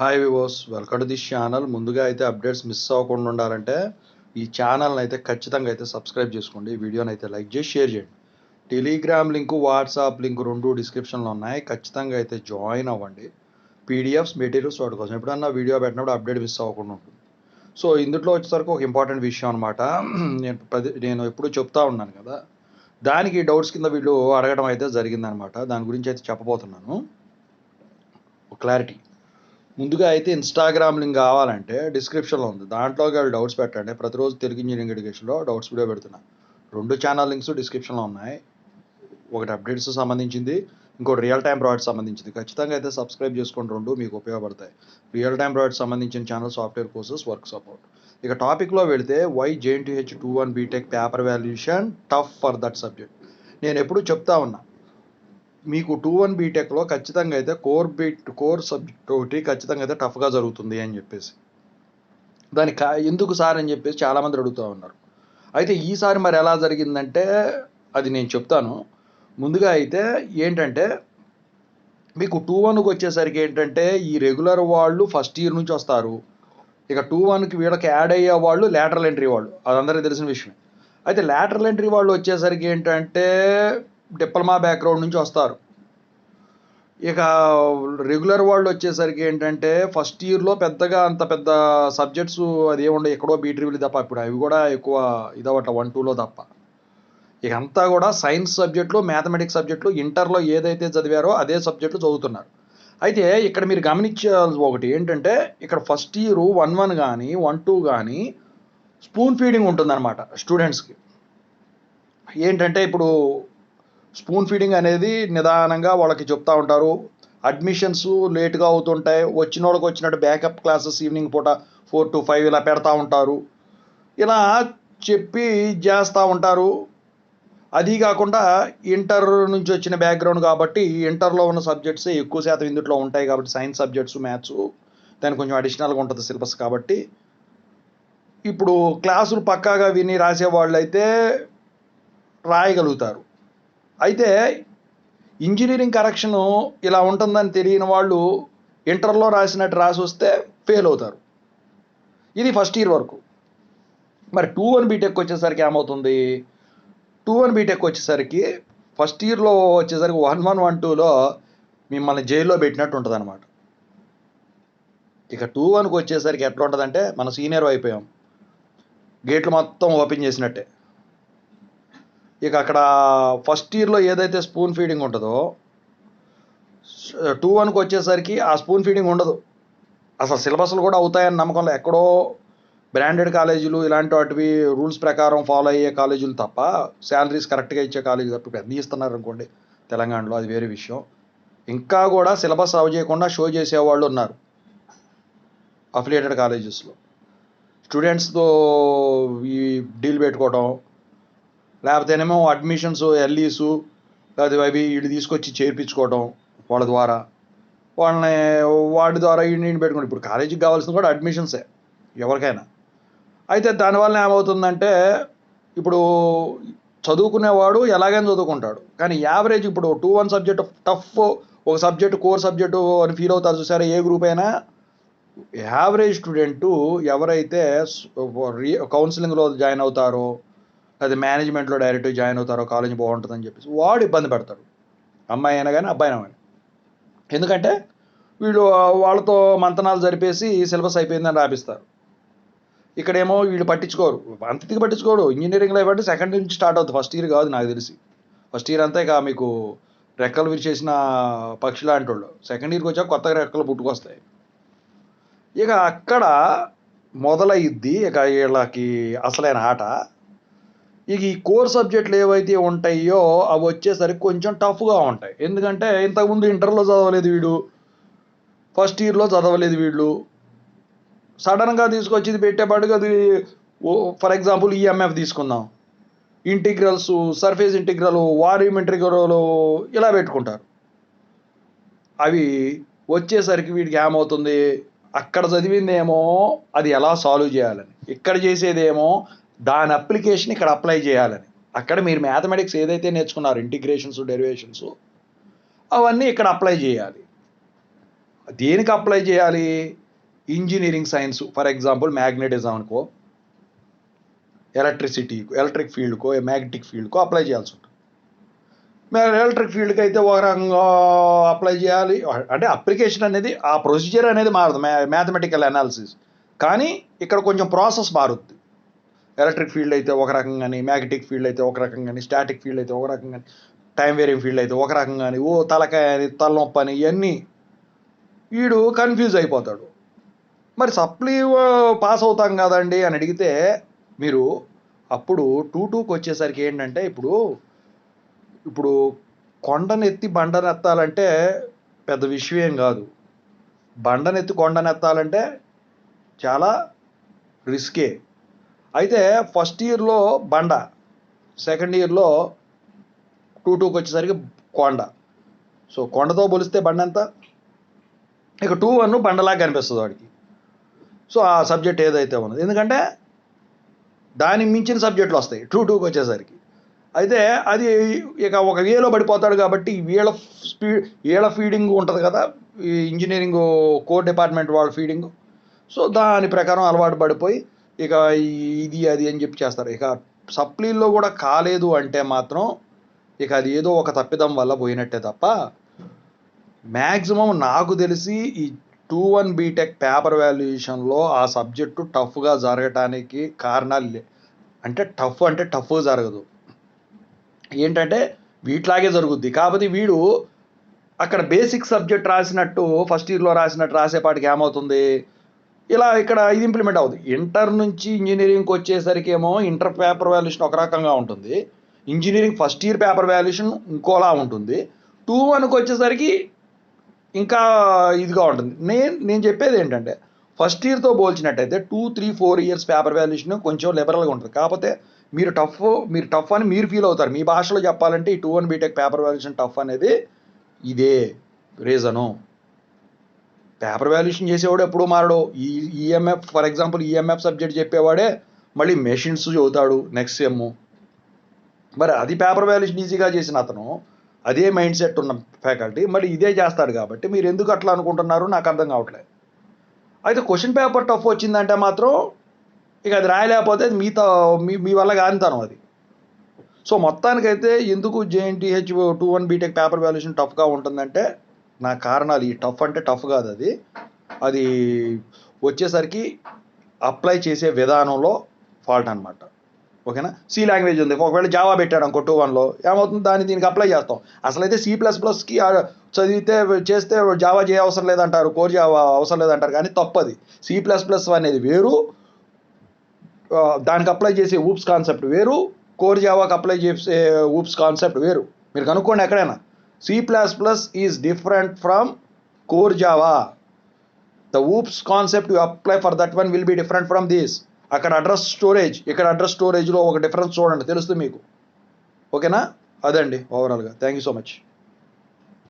Hi వివోస్, welcome to this channel. ముందుగా అయితే updates miss అవ్వకుండా ఉండాలంటే ఈ ఛానల్ని అయితే ఖచ్చితంగా అయితే సబ్స్క్రైబ్ చేసుకోండి. ఈ వీడియోని అయితే లైక్ చేసి షేర్ చేయండి. టెలిగ్రామ్ లింకు, వాట్సాప్ లింకు రెండు డిస్క్రిప్షన్లో ఉన్నాయి. ఖచ్చితంగా అయితే జాయిన్ అవ్వండి. పీడిఎఫ్స్, మెటీరియల్స్ వాటి కోసం ఎప్పుడన్నా వీడియో పెట్టినప్పుడు అప్డేట్ మిస్ అవ్వకుండా ఉంటుంది. సో ఇందులో వచ్చేసరికి ఒక ఇంపార్టెంట్ విషయం అనమాట. నేను ఎప్పుడు చెప్తా ఉన్నాను కదా, దానికి డౌట్స్ కింద వీళ్ళు అడగడం అయితే జరిగిందనమాట. దాని గురించి అయితే చెప్పబోతున్నాను. క్లారిటీ. ముందుగా అయితే ఇన్స్టాగ్రామ్ లింక్ కావాలంటే డిస్క్రిప్షన్లో ఉంది. దాంట్లోకి వెళ్ళి డౌట్స్ పెట్టండి. ప్రతిరోజు తెలుగు ఇంజనీరింగ్ ఎడ్యుకేషన్లో డౌట్స్ వీడియో పెడుతున్నా. 2 ఛానల్ లింక్స్ డిస్క్రిప్షన్లో ఉన్నాయి. ఒకటి అప్డేట్స్ సంబంధించింది, ఇంకోటి రియల్ టైం ప్రాజెక్ట్ సంబంధించింది. ఖచ్చితంగా అయితే సబ్స్క్రైబ్ చేసుకోండి, రెండు మీకు ఉపయోగపడతాయి. రియల్ టైం ప్రాజెక్ట్ సంబంధించిన channel software courses, work support. ఇక టాపిక్లో వెళితే why JNTH 2-1 BTech paper valuation tough for that subject. నేను ఎప్పుడు చెప్తా ఉన్నా, మీకు 2-1 బీటెక్లో ఖచ్చితంగా అయితే కోర్ సబ్జెక్ట్ ఒకటి ఖచ్చితంగా అయితే టఫ్గా జరుగుతుంది అని చెప్పేసి, దానికి ఎందుకు సార్ అని చెప్పేసి చాలామంది అడుగుతూ ఉన్నారు. అయితే ఈసారి మరి ఎలా జరిగిందంటే అది నేను చెప్తాను. ముందుగా అయితే ఏంటంటే మీకు 2-1కి వచ్చేసరికి ఏంటంటే ఈ రెగ్యులర్ వాళ్ళు ఫస్ట్ ఇయర్ నుంచి వస్తారు. ఇక 2-1కి వీళ్ళకి యాడ్ అయ్యే వాళ్ళు లేటరల్ ఎంట్రీ వాళ్ళు, అది అందరికీ తెలిసిన విషయం. అయితే లేటరల్ ఎంట్రీ వాళ్ళు వచ్చేసరికి ఏంటంటే డిప్లొమా బ్యాక్గ్రౌండ్ నుంచి వస్తారు. ఇక రెగ్యులర్ వాళ్ళు వచ్చేసరికి ఏంటంటే ఫస్ట్ ఇయర్లో పెద్దగా అంత పెద్ద సబ్జెక్ట్స్ అది ఏముండే, ఎక్కడో బీట్రివిల్ తప్ప, ఇప్పుడు అవి కూడా ఎక్కువ ఇదవట 1-2లో తప్ప. ఇక అంతా కూడా సైన్స్ సబ్జెక్టులు, మ్యాథమెటిక్స్ సబ్జెక్టులు, ఇంటర్లో ఏదైతే చదివారో అదే సబ్జెక్టులు చదువుతున్నారు. అయితే ఇక్కడ మీరు గమనించాల్సి ఒకటి ఏంటంటే, ఇక్కడ ఫస్ట్ ఇయర్ 1-1 కానీ 1-2 కానీ స్పూన్ ఫీడింగ్ ఉంటుందన్నమాట స్టూడెంట్స్కి. ఏంటంటే ఇప్పుడు స్పూన్ ఫీడింగ్ అనేది నిదానంగా వాళ్ళకి చెప్తా ఉంటారు. అడ్మిషన్స్ లేట్గా అవుతుంటాయి. వచ్చిన వాళ్ళకి వచ్చినట్టు బ్యాకప్ క్లాసెస్ ఈవినింగ్ పూట 4 to 5 ఇలా పెడతా ఉంటారు. ఇలా చెప్పి చేస్తూ ఉంటారు. అది కాకుండా ఇంటర్ నుంచి వచ్చిన బ్యాక్గ్రౌండ్ కాబట్టి ఇంటర్లో ఉన్న సబ్జెక్ట్సే ఎక్కువ శాతం ఇందులో ఉంటాయి కాబట్టి, సైన్స్ సబ్జెక్ట్స్, మ్యాథ్స్ దానికి కొంచెం అడిషనల్గా ఉంటుంది సిలబస్ కాబట్టి, ఇప్పుడు క్లాసులు పక్కాగా విని రాసేవాళ్ళు అయితే రాయగలుగుతారు. అయితే ఇంజనీరింగ్ కరెక్షను ఇలా ఉంటుందని తెలియని వాళ్ళు ఇంటర్లో రాసినట్టు రాసి వస్తే ఫెయిల్ అవుతారు. ఇది ఫస్ట్ ఇయర్ వరకు. మరి 2-1 బీటెక్ వచ్చేసరికి ఏమవుతుంది? 2-1 బీటెక్ వచ్చేసరికి ఫస్ట్ ఇయర్లో వచ్చేసరికి 1-1, 1-2లో మిమ్మల్ని జైల్లో పెట్టినట్టు ఉంటుంది అనమాట. ఇక 2-1కి వచ్చేసరికి ఎట్లా ఉంటుందంటే, మన సీనియర్ అయిపోయాం, గేట్లు మొత్తం ఓపెన్ చేసినట్టే. ఇక అక్కడ ఫస్ట్ ఇయర్లో ఏదైతే స్పూన్ ఫీడింగ్ ఉంటుందో 2-1కి వచ్చేసరికి ఆ స్పూన్ ఫీడింగ్ ఉండదు. అసలు సిలబస్లు కూడా అవుతాయని నమ్మకంలో ఎక్కడో బ్రాండెడ్ కాలేజీలు ఇలాంటి వాటివి రూల్స్ ప్రకారం ఫాలో అయ్యే కాలేజీలు తప్ప, శాలరీస్ కరెక్ట్గా ఇచ్చే కాలేజీ తప్ప. ఇప్పుడు అన్నీ ఇస్తున్నారు అనుకోండి తెలంగాణలో, అది వేరే విషయం. ఇంకా కూడా సిలబస్ అవ చేయకుండా షో చేసేవాళ్ళు ఉన్నారు అఫిలియేటెడ్ కాలేజెస్లో. స్టూడెంట్స్తో ఈ డీల్ పెట్టుకోవడం, లేకపోతేనేమో అడ్మిషన్స్, ఎల్ఈసు, లేకపోతే అవి వీళ్ళు తీసుకొచ్చి చేర్పించుకోవడం వాళ్ళ ద్వారా, వాళ్ళని వాటి ద్వారా వీడిని పెట్టుకోండి. ఇప్పుడు కాలేజీకి కావాల్సింది కూడా అడ్మిషన్సే ఎవరికైనా. అయితే దానివల్ల ఏమవుతుందంటే, ఇప్పుడు చదువుకునేవాడు ఎలాగైనా చదువుకుంటాడు, కానీ యావరేజ్ ఇప్పుడు 2-1 సబ్జెక్టు టఫ్, ఒక సబ్జెక్టు కోర్ సబ్జెక్టు అని ఫీల్ అవుతారు చూసారా, ఏ గ్రూప్ అయినా. యావరేజ్ స్టూడెంటు ఎవరైతే కౌన్సిలింగ్లో జాయిన్ అవుతారో, అది మేనేజ్మెంట్లో డైరెక్ట్గా జాయిన్ అవుతారో, కాలేజీ బాగుంటుందని చెప్పేసి వాడు ఇబ్బంది పడతాడు, అమ్మాయి అయినా కానీ అబ్బాయి అయినా కానీ. ఎందుకంటే వీళ్ళు వాళ్ళతో మంతనాలు జరిపేసి సిలబస్ అయిపోయిందని రాపిస్తారు. ఇక్కడేమో వీళ్ళు పట్టించుకోరు, అంతటికి పట్టించుకోరు. ఇంజనీరింగ్లో ఇవ్వండి సెకండ్ నుంచి స్టార్ట్ అవుతుంది, ఫస్ట్ ఇయర్ కాదు నాకు తెలిసి. ఫస్ట్ ఇయర్ అంతా ఇక మీకు రెక్కలు విరిచేసిన పక్షి లాంటి వాళ్ళు. సెకండ్ ఇయర్కి వచ్చాక కొత్తగా రెక్కలు పుట్టుకొస్తాయి. ఇక అక్కడ మొదలయ్యిద్ది ఇక వీళ్ళకి అసలైన ఆట. ఇక ఈ కోర్ సబ్జెక్టులు ఏవైతే ఉంటాయో అవి వచ్చేసరికి కొంచెం టఫ్గా ఉంటాయి. ఎందుకంటే ఇంతకుముందు ఇంటర్లో చదవలేదు వీడు, ఫస్ట్ ఇయర్లో చదవలేదు వీళ్ళు, సడన్గా తీసుకొచ్చి ఇది పెట్టేపాటుగా అది, ఫర్ ఎగ్జాంపుల్ ఈఎంఎఫ్ తీసుకుందాం, integrals, surface integral, volume integral ఇలా పెట్టుకుంటారు. అవి వచ్చేసరికి వీడికి ఏమవుతుంది, అక్కడ చదివిందేమో అది ఎలా సాల్వ్ చేయాలని, ఇక్కడ చేసేదేమో దాని అప్లికేషన్ ఇక్కడ అప్లై చేయాలని. అక్కడ మీరు మ్యాథమెటిక్స్ ఏదైతే నేర్చుకున్నారు, ఇంటిగ్రేషన్స్, డెరివేషన్స్, అవన్నీ ఇక్కడ అప్లై చేయాలి. దేనికి అప్లై చేయాలి? Engineering science, for example magnetism అనుకో, ఎలక్ట్రిక్ ఫీల్డ్కో, మ్యాగ్నెటిక్ ఫీల్డ్కో అప్లై చేయాల్సి ఉంటుంది. మరి ఎలక్ట్రిక్ ఫీల్డ్కి అయితే ఒక రకంగా అప్లై చేయాలి. అంటే అప్లికేషన్ అనేది, ఆ ప్రొసీజర్ అనేది మారదు, మ్యాథమెటికల్ అనాలిసిస్. కానీ ఇక్కడ కొంచెం ప్రాసెస్ మారుద్ది. ఎలక్ట్రిక్ ఫీల్డ్ అయితే ఒక రకంగాని, మ్యాగ్నెటిక్ ఫీల్డ్ అయితే ఒక రకంగాని, స్టాటిక్ ఫీల్డ్ అయితే ఒక రకంగాని, టైం వేరింగ్ ఫీల్డ్ అయితే ఒక రకంగాని, తలకాయ అని, తలనొప్పి అని, ఇవన్నీ వీడు కన్ఫ్యూజ్ అయిపోతాడు. మరి సప్లీ పాస్ అవుతాం కదండి అని అడిగితే, మీరు అప్పుడు 2-2కి వచ్చేసరికి ఏంటంటే, ఇప్పుడు కొండనెత్తి బండనెత్తాలంటే పెద్ద విషయం ఏం కాదు. బండనెత్తి కొండనెత్తాలంటే చాలా రిస్కే. అయితే ఫస్ట్ ఇయర్లో బండ, సెకండ్ ఇయర్లో 2-2కి వచ్చేసరికి కొండ. సో కొండతో పోలిస్తే బండ ఎంత? ఇక 2-1 బండలాగా కనిపిస్తుంది వాడికి. సో ఆ సబ్జెక్ట్ ఏదైతే ఉన్నది, ఎందుకంటే దానికి మించిన సబ్జెక్టులు వస్తాయి 2-2కి వచ్చేసరికి. అయితే అది ఇక ఒక వేలో పడిపోతాడు కాబట్టి వీళ్ళ ఫీడింగ్ ఉంటుంది కదా, ఈ ఇంజనీరింగ్ కోర్ డిపార్ట్మెంట్ వాళ్ళ ఫీడింగ్. సో దాని ప్రకారం అలవాటు పడిపోయి ఇక ఇది అది అని చెప్పి చేస్తారు. ఇక సప్లీల్లో కూడా కాలేదు అంటే మాత్రం ఇక అది ఏదో ఒక తప్పిదం వల్ల పోయినట్టే తప్ప, మ్యాక్సిమం నాకు తెలిసి ఈ 2-1 బీటెక్ పేపర్ వాల్యుయేషన్లో ఆ సబ్జెక్టు టఫ్గా జరగటానికి కారణాలు అంటే టఫ్ జరగదు. ఏంటంటే వీటిలాగే జరుగుద్ది. కాకపోతే వీడు అక్కడ బేసిక్ సబ్జెక్ట్ రాసినట్టు ఫస్ట్ ఇయర్లో రాసినట్టు రాసేపాటికి ఏమవుతుంది, ఇలా ఇక్కడ ఇది ఇంప్లిమెంట్ అవుతుంది. ఇంటర్ నుంచి ఇంజనీరింగ్కి వచ్చేసరికి ఏమో ఇంటర్ పేపర్ వాల్యుయేషన్ ఒక రకంగా ఉంటుంది, engineering first year paper valuation ఇంకోలా ఉంటుంది, 2-1కి వచ్చేసరికి ఇంకా ఇదిగా ఉంటుంది. నేను చెప్పేది ఏంటంటే, ఫస్ట్ ఇయర్తో పోల్చినట్టయితే 2-3-4 ఇయర్స్ పేపర్ వాల్యుయేషన్ కొంచెం లిబరల్గా ఉంటుంది. కాకపోతే మీరు టఫ్ అని మీరు ఫీల్ అవుతారు. మీ భాషలో చెప్పాలంటే ఈ 2-1 బీటెక్ పేపర్ వాల్యుయేషన్ టఫ్ అనేది ఇదే రీజను. పేపర్ వాల్యుయేషన్ చేసేవాడు ఎప్పుడు మారడు. EMF for example EMF subject చెప్పేవాడే మళ్ళీ మెషిన్స్ చదువుతాడు నెక్స్ట్ సెమ్. మరి అది పేపర్ వాల్యుయేషన్ ఈజీగా చేసిన అతను, అదే మైండ్ సెట్ ఉన్న ఫ్యాకల్టీ మళ్ళీ ఇదే చేస్తాడు. కాబట్టి మీరు ఎందుకు అట్లా అనుకుంటున్నారు నాకు అర్థం కావట్లేదు. అయితే క్వశ్చన్ పేపర్ టఫ్ వచ్చిందంటే మాత్రం ఇక అది రాయలేకపోతే మీ వల్ల కానితనం అది. సో మొత్తానికైతే ఎందుకు జేఎన్టీహెచ్ 2-1 బీటెక్ పేపర్ వాల్యుయేషన్ టఫ్గా ఉంటుందంటే నా కారణాలు, ఈ టఫ్ అంటే టఫ్ కాదు, అది వచ్చేసరికి అప్లై చేసే విధానంలో ఫాల్ట్ అనమాట. ఓకేనా? సి లాంగ్వేజ్ ఉంది, ఒకవేళ జావా పెట్టాడు అనుకో 2-1లో, ఏమవుతుంది, దీనికి అప్లై చేస్తాం. అసలైతే C++కి చదివితే చేస్తే జావా చేయ అవసరం లేదంటారు, కోర్ జావా అవసరం లేదంటారు. కానీ తప్పది. C++ అనేది వేరు, దానికి అప్లై చేసే ఊప్స్ కాన్సెప్ట్ వేరు, కోర్ జావాకి అప్లై చేసే ఊప్స్ కాన్సెప్ట్ వేరు. మీరు కనుక్కోండి ఎక్కడైనా. C++ is different from core Java. The OOPS concept you apply for that one will be different from this. అక్కడ అడ్రస్ స్టోరేజ్, ఇక్కడ అడ్రస్ స్టోరేజ్లో ఒక డిఫరెన్స్ చూడండి, తెలుస్తుంది మీకు. ఓకేనా? అదండి ఓవరాల్గా. Thank you so much.